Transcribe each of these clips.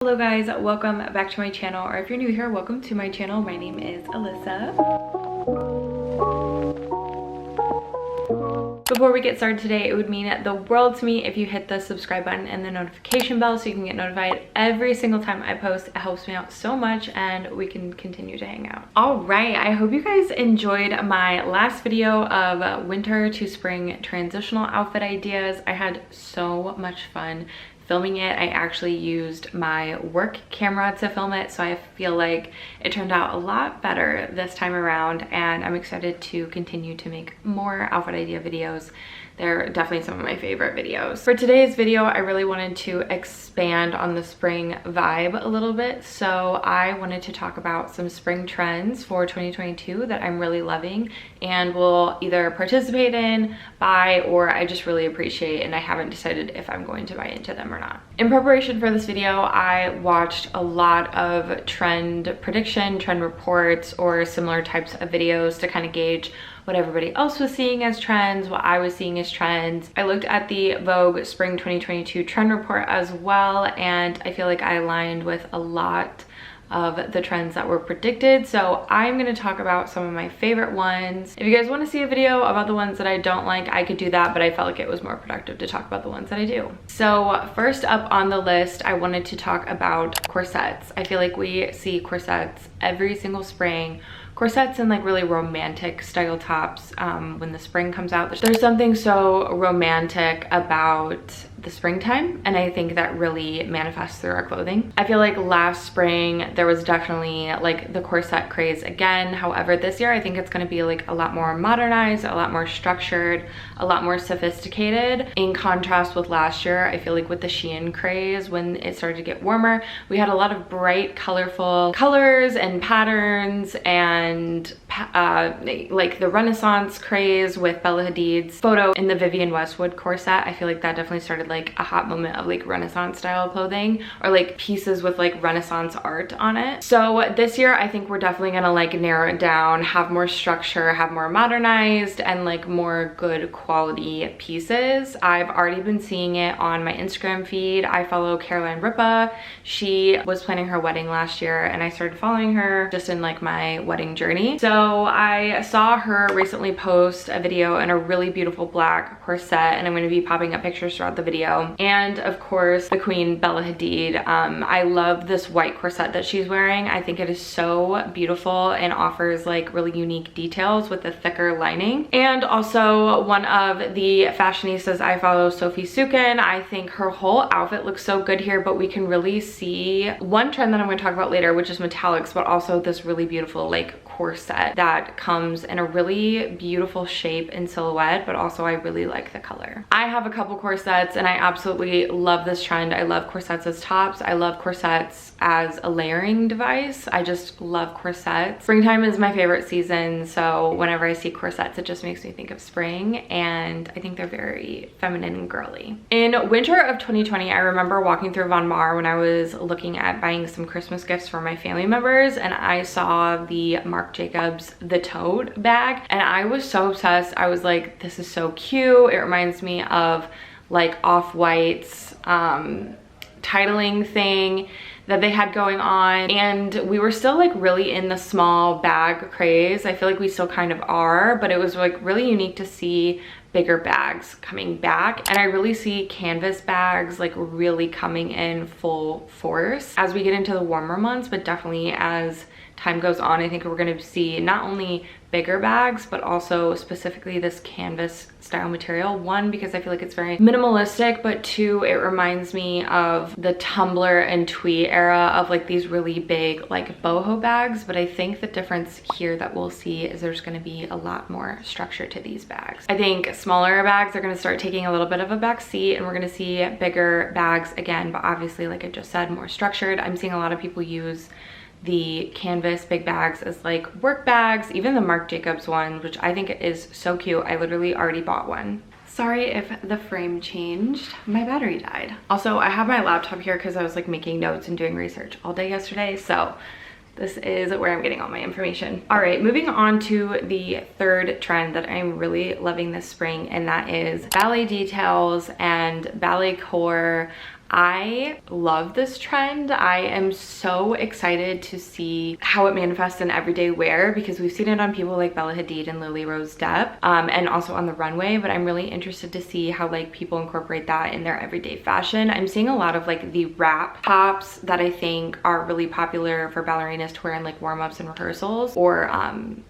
Hello guys, welcome back to my channel, or if you're new here, welcome to my channel. My name is Alyssa. Before we get started today, it would mean the world to me if you hit the subscribe button and the notification bell so you can get notified every single time I post. It helps me out so much and we can continue to hang out. All right, I hope you guys enjoyed my last video of winter to spring transitional outfit ideas. I had so much fun filming it. I actually used my work camera to film it, so I feel like it turned out a lot better this time around, and I'm excited to continue to make more outfit idea videos. They're definitely some of my favorite videos. For today's video, I really wanted to expand on the spring vibe a little bit. So I wanted to talk about some spring trends for 2022 that I'm really loving and will either participate in, buy, or I just really appreciate, and I haven't decided if I'm going to buy into them or not. In preparation for this video, I watched a lot of trend prediction, trend reports, or similar types of videos to kind of gauge what everybody else was seeing as trends, what I was seeing as trends. I looked at the Vogue Spring 2022 trend report as well, and I feel like I aligned with a lot of the trends that were predicted. So I'm gonna talk about some of my favorite ones. If you guys wanna see a video about the ones that I don't like, I could do that, but I felt like it was more productive to talk about the ones that I do. So first up on the list, I wanted to talk about corsets. I feel like we see corsets every single spring. Corsets and like really romantic style tops when the spring comes out. There's something so romantic about the springtime, and I think that really manifests through our clothing. I feel like last spring there was definitely like the corset craze again. However, this year I think it's going to be like a lot more modernized, a lot more structured, a lot more sophisticated. In contrast with last year, I feel like with the Shein craze, when it started to get warmer, we had a lot of bright, colorful colors and patterns, and like the Renaissance craze with Bella Hadid's photo in the Vivienne Westwood corset. I feel like that definitely started like a hot moment of like Renaissance style clothing, or like pieces with like Renaissance art on it. So this year I think we're definitely gonna like narrow it down, have more structure, have more modernized and like more good quality pieces. I've already been seeing it on my Instagram feed. I follow Caroline Ripa. She was planning her wedding last year and I started following her just in like my wedding journey. So I saw her recently post a video in a really beautiful black corset, and I'm going to be popping up pictures throughout the video. And of course the queen Bella Hadid. I love this white corset that she's wearing. I think it is so beautiful and offers like really unique details with a thicker lining. And also one of the fashionistas I follow, Sophie Sukin, I think her whole outfit looks so good here, but we can really see one trend that I'm going to talk about later, which is metallics, but also this really beautiful like corset that comes in a really beautiful shape and silhouette, but also I really like the color. I have a couple corsets and I absolutely love this trend. I love corsets as tops. I love corsets as a layering device. I just love corsets. Springtime is my favorite season, so whenever I see corsets, it just makes me think of spring, and I think they're very feminine and girly. In winter of 2020, I remember walking through Von Maur when I was looking at buying some Christmas gifts for my family members, and I saw the Marc Jacobs The Tote bag, and I was so obsessed. I was like, this is so cute. It reminds me of like Off-White's titling thing that they had going on, and we were still like really in the small bag craze. I feel like we still kind of are, but it was like really unique to see bigger bags coming back, and I really see canvas bags like really coming in full force as we get into the warmer months, but definitely as time goes on, I think we're going to see not only bigger bags, but also specifically this canvas style material. One, because I feel like it's very minimalistic, but two, it reminds me of the Tumblr and Twee era of like these really big like boho bags. But I think the difference here that we'll see is there's going to be a lot more structure to these bags. I think smaller bags are going to start taking a little bit of a back seat, and we're going to see bigger bags again, but obviously, like I just said, more structured. I'm seeing a lot of people use the canvas big bags as like work bags, even the Marc Jacobs one, which I think is so cute. I literally already bought one. Sorry if the frame changed. My battery died. Also, I have my laptop here because I was like making notes and doing research all day yesterday, so this is where I'm getting all my information. All right, moving on to the third trend that I'm really loving this spring, and that is ballet details and ballet core. I love this trend. I am so excited to see how it manifests in everyday wear because we've seen it on people like Bella Hadid and Lily Rose Depp, and also on the runway, but I'm really interested to see how like people incorporate that in their everyday fashion. I'm seeing a lot of like the wrap tops that I think are really popular for ballerinas to wear in like warm-ups and rehearsals or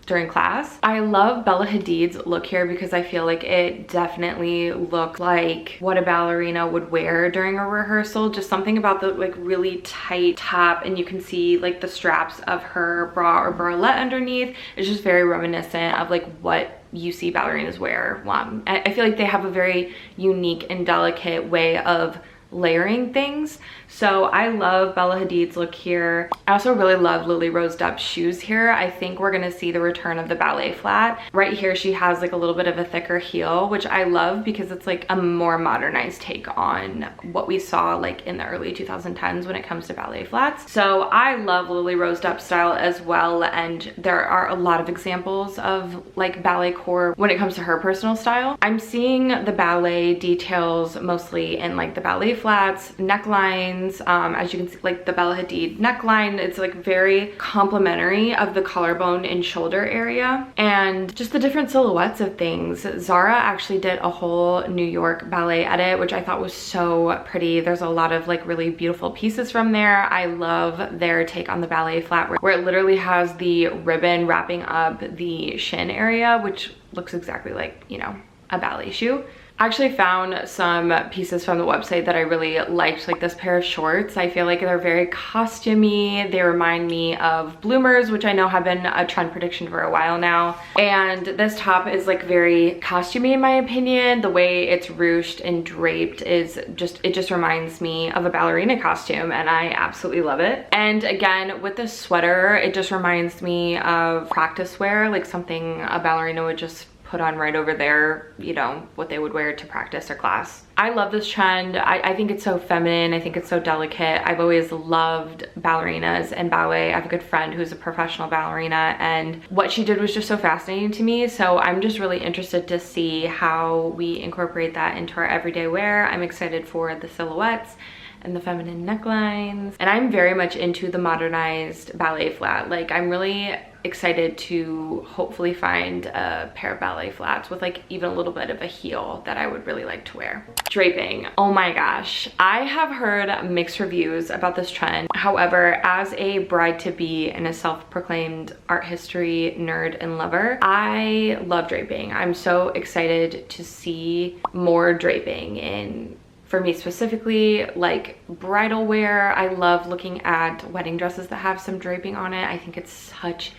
during class. I love Bella Hadid's look here because I feel like it definitely looked like what a ballerina would wear during a rehearsal. Just something about the like really tight top, and you can see like the straps of her bra or bralette underneath. It's just very reminiscent of like what you see ballerinas wear. I feel like they have a very unique and delicate way of layering things. So I love Bella Hadid's look here. I also really love Lily Rose Depp's shoes here. I think we're gonna see the return of the ballet flat. Right here she has like a little bit of a thicker heel, which I love because it's like a more modernized take on what we saw like in the early 2010s when it comes to ballet flats. So I love Lily Rose Depp's style as well, and there are a lot of examples of like ballet core when it comes to her personal style. I'm seeing the ballet details mostly in like the ballet flats, necklines, as you can see like the Bella Hadid neckline. It's like very complimentary of the collarbone and shoulder area, and just the different silhouettes of things. Zara actually did a whole New York ballet edit, which I thought was so pretty. There's a lot of like really beautiful pieces from there. I love their take on the ballet flat where it literally has the ribbon wrapping up the shin area, which looks exactly like, you know, a ballet shoe. I actually found some pieces from the website that I really liked, like this pair of shorts. I feel like they're very costumey. They remind me of bloomers, which I know have been a trend prediction for a while now. And this top is like very costumey in my opinion. The way it's ruched and draped is just, it just reminds me of a ballerina costume, and I absolutely love it. And again, with this sweater, it just reminds me of practice wear, like something a ballerina would just put on right over there, you know, what they would wear to practice or class. I love this trend. I think it's so feminine. I think it's so delicate. I've always loved ballerinas and ballet. I have a good friend who's a professional ballerina, and what she did was just so fascinating to me. So I'm just really interested to see how we incorporate that into our everyday wear. I'm excited for the silhouettes and the feminine necklines. And I'm very much into the modernized ballet flat. Like I'm really excited to hopefully find a pair of ballet flats with like even a little bit of a heel that I would really like to wear. Draping. Oh my gosh. I have heard mixed reviews about this trend. However, as a bride-to-be and a self-proclaimed art history nerd and lover, I love draping. I'm so excited to see more draping in, for me specifically, like bridal wear. I love looking at wedding dresses that have some draping on it. I think it's such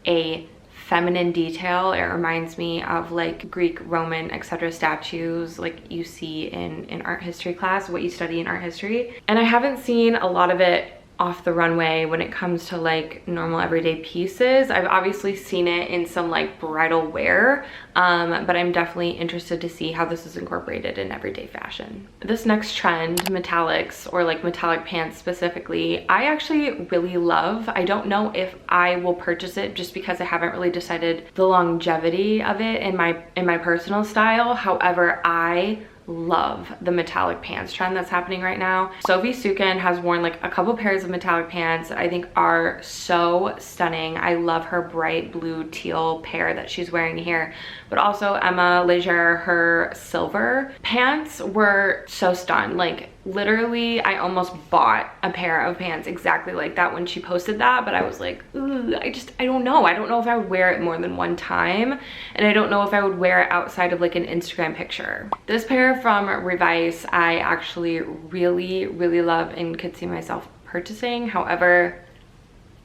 a feminine detail. It reminds me of like Greek, Roman, etc. statues like you see in art history class, what you study in art history. And I haven't seen a lot of it off the runway when it comes to like normal everyday pieces. I've obviously seen it in some like bridal wear, but I'm definitely interested to see how this is incorporated in everyday fashion. This next trend, metallics, or like metallic pants specifically, I actually really love. I don't know if I will purchase it just because I haven't really decided the longevity of it in my personal style. However, I love the metallic pants trend that's happening right now. Sophie Sukin has worn like a couple pairs of metallic pants that I think are so stunning. I love her bright blue teal pair that she's wearing here, but also Emma Leger, her silver pants were so stunned. Like literally I almost bought a pair of pants exactly like that when she posted that, but I was like, ooh, I don't know. I don't know if I would wear it more than one time, and I don't know if I would wear it outside of like an Instagram picture. This pair from Revice I actually really love and could see myself purchasing. However,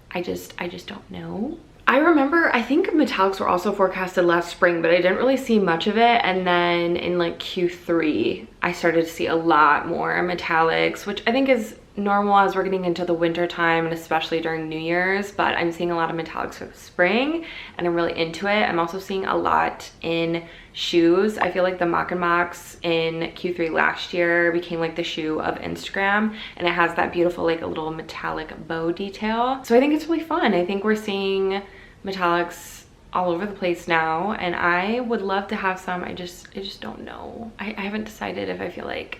I just don't know. I remember, I think metallics were also forecasted last spring, but I didn't really see much of it. And then in like Q3, I started to see a lot more metallics, which I think is normal as we're getting into the winter time, and especially during New Year's. But I'm seeing a lot of metallics for the spring, and I'm really into it. I'm also seeing a lot in shoes. I feel like the Mock and Mocks in Q3 last year became like the shoe of Instagram, and it has that beautiful like a little metallic bow detail. So I think it's really fun. I think we're seeing metallics all over the place now, and I would love to have some. I just don't know. I haven't decided if I feel like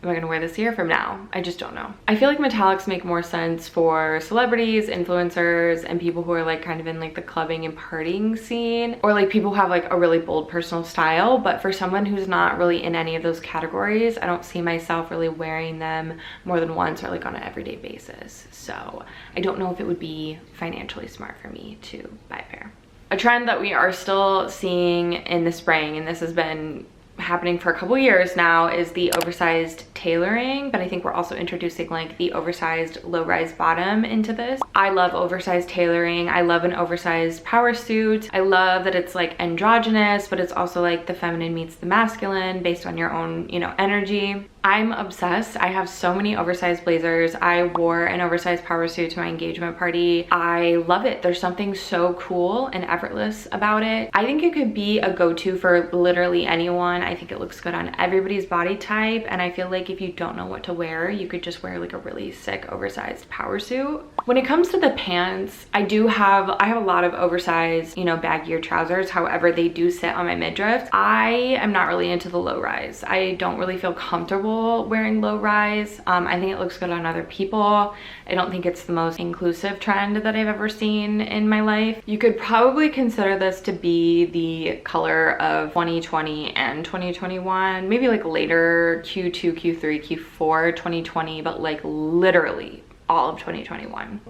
Am I gonna wear this a year from now? I just don't know. I feel like metallics make more sense for celebrities, influencers, and people who are like kind of in like the clubbing and partying scene, or like people who have like a really bold personal style. But for someone who's not really in any of those categories, I don't see myself really wearing them more than once or like on an everyday basis. So I don't know if it would be financially smart for me to buy a pair. A trend that we are still seeing in the spring, and this has been happening for a couple years now, is the oversized tailoring, but I think we're also introducing like the oversized low-rise bottom into this. I love oversized tailoring. I love an oversized power suit. I love that it's like androgynous, but it's also like the feminine meets the masculine based on your own, you know, energy. I'm obsessed. I have so many oversized blazers. I wore an oversized power suit to my engagement party. I love it. There's something so cool and effortless about it. I think it could be a go-to for literally anyone. I think it looks good on everybody's body type, and I feel like if you don't know what to wear, you could just wear like a really sick oversized power suit. When it comes to the pants, I have a lot of oversized, you know, baggier trousers. However, they do sit on my midriff. I am not really into the low rise. I don't really feel comfortable wearing low rise. I think it looks good on other people. I don't think it's the most inclusive trend that I've ever seen in my life. You could probably consider this to be the color of 2020 and 2021, maybe like later Q2, Q3, Q4 2020, but like literally all of 2021.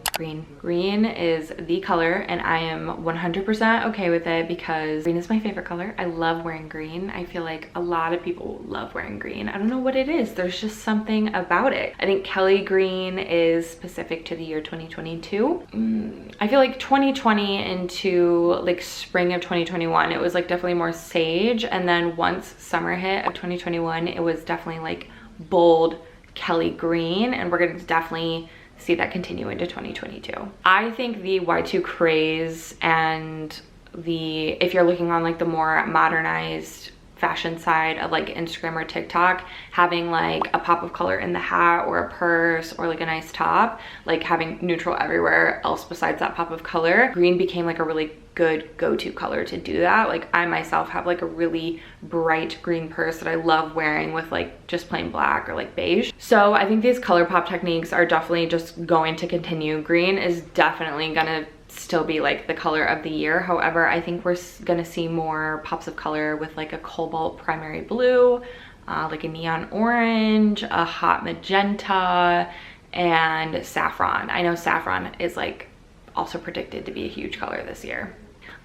Green is the color, and I am 100% okay with it because green is my favorite color. I love wearing green. I feel like a lot of people love wearing green. I don't know what it is. There's just something about it. I think Kelly green is specific to the year 2022. I feel like 2020 into like spring of 2021, it was like definitely more sage, and then once summer hit of 2021, it was definitely like bold Kelly green, and we're gonna definitely see that continue into 2022. I think the Y2 craze and if you're looking on like the more modernized fashion side of like Instagram or TikTok, having like a pop of color in the hat or a purse or like a nice top, like having neutral everywhere else besides that pop of color, green became like a really good go-to color to do that. Like I myself have like a really bright green purse that I love wearing with like just plain black or like beige. So I think these color pop techniques are definitely just going to continue. Green is definitely gonna still be like the color of the year. However, I think we're gonna see more pops of color with like a cobalt primary blue, like a neon orange, a hot magenta, and saffron. I know saffron is like also predicted to be a huge color this year.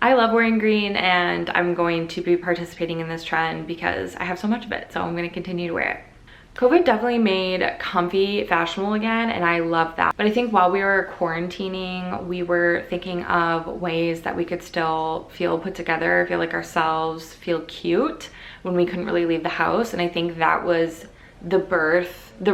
I love wearing green, and I'm going to be participating in this trend because I have so much of it, so I'm going to continue to wear it. COVID definitely made comfy fashionable again, and I love that. But I think while we were quarantining, we were thinking of ways that we could still feel put together, feel like ourselves, feel cute when we couldn't really leave the house. And I think that was the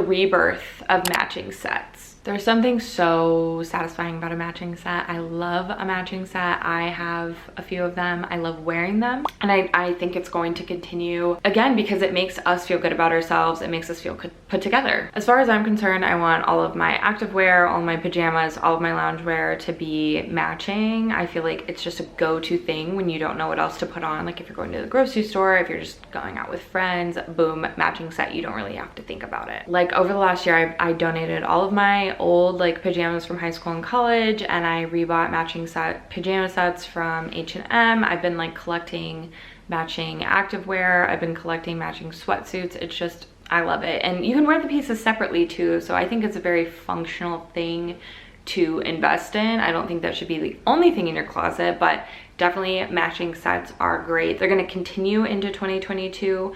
rebirth of matching sets. There's something so satisfying about a matching set. I love a matching set. I have a few of them. I love wearing them. And I think it's going to continue again because it makes us feel good about ourselves. It makes us feel put together. As far as I'm concerned, I want all of my activewear, all of my pajamas, all of my loungewear to be matching. I feel like it's just a go-to thing when you don't know what else to put on. Like if you're going to the grocery store, if you're just going out with friends, boom, matching set. You don't really have to think about it. Like over the last year, I donated all of my old like pajamas from high school and college, and I rebought matching pajama sets from H&M. I've been like collecting matching activewear. I've been collecting matching sweatsuits. It's just, I love it. And you can wear the pieces separately too, so I think it's a very functional thing to invest in. I don't think that should be the only thing in your closet, but definitely matching sets are great. They're going to continue into 2022.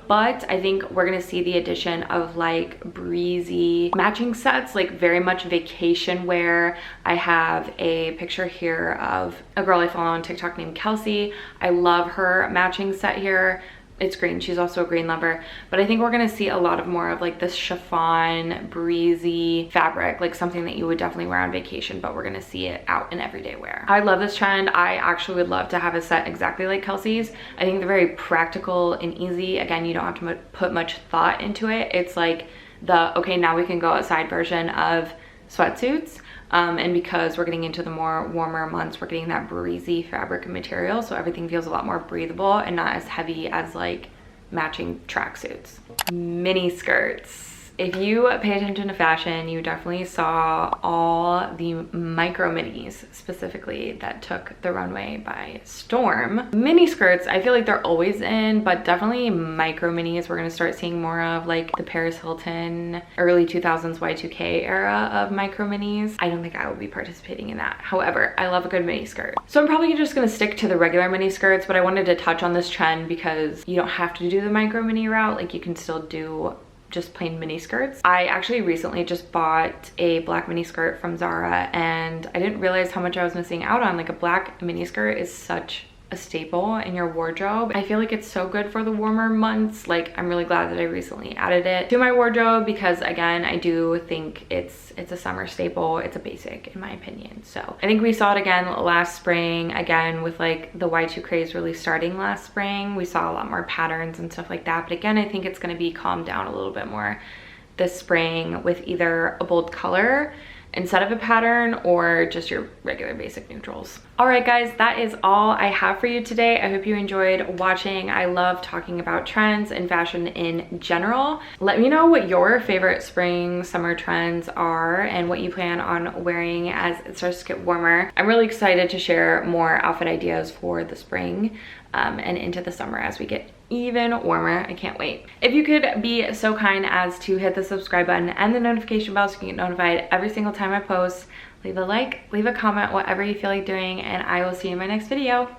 But I think we're gonna see the addition of like breezy matching sets, like very much vacation wear. I have a picture here of a girl I follow on TikTok named Kelsey. I love her matching set here. It's green. She's also a green lover. But I think we're gonna see a lot of more of like this chiffon, breezy fabric, like something that you would definitely wear on vacation, but we're gonna see it out in everyday wear. I love this trend. I actually would love to have a set exactly like Kelsey's. I think they're very practical and easy. Again, you don't have to put much thought into it. It's like the, okay, now we can go outside version of sweatsuits. And because we're getting into the more warmer months, we're getting that breezy fabric and material, so everything feels a lot more breathable and not as heavy as like matching tracksuits. Mini skirts. If you pay attention to fashion, you definitely saw all the micro minis specifically that took the runway by storm. Mini skirts, I feel like they're always in, but definitely micro minis we're gonna start seeing more of, like the Paris Hilton early 2000s Y2K era of micro minis. I don't think I will be participating in that. However, I love a good mini skirt. So I'm probably just gonna stick to the regular mini skirts, but I wanted to touch on this trend because you don't have to do the micro mini route. Like, you can still do just plain mini skirts. I actually recently just bought a black mini skirt from Zara, and I didn't realize how much I was missing out on. Like, a black mini skirt is such a staple in your wardrobe. I feel like it's so good for the warmer months. Like, I'm really glad that I recently added it to my wardrobe because, again, I do think it's a summer staple. It's a basic in my opinion. So I think we saw it again last spring, again with like the Y2 craze really starting last spring. We saw a lot more patterns and stuff like that, but again, I think it's going to be calmed down a little bit more this spring with either a bold color instead of a pattern or just your regular basic neutrals. All right, guys, that is all I have for you today. I hope you enjoyed watching. I love talking about trends and fashion in general. Let me know what your favorite spring, summer trends are and what you plan on wearing as it starts to get warmer. I'm really excited to share more outfit ideas for the spring and into the summer as we get even warmer. I can't wait. If you could be so kind as to hit the subscribe button and the notification bell so you can get notified every single time I post, leave a like, leave a comment, whatever you feel like doing, and I will see you in my next video.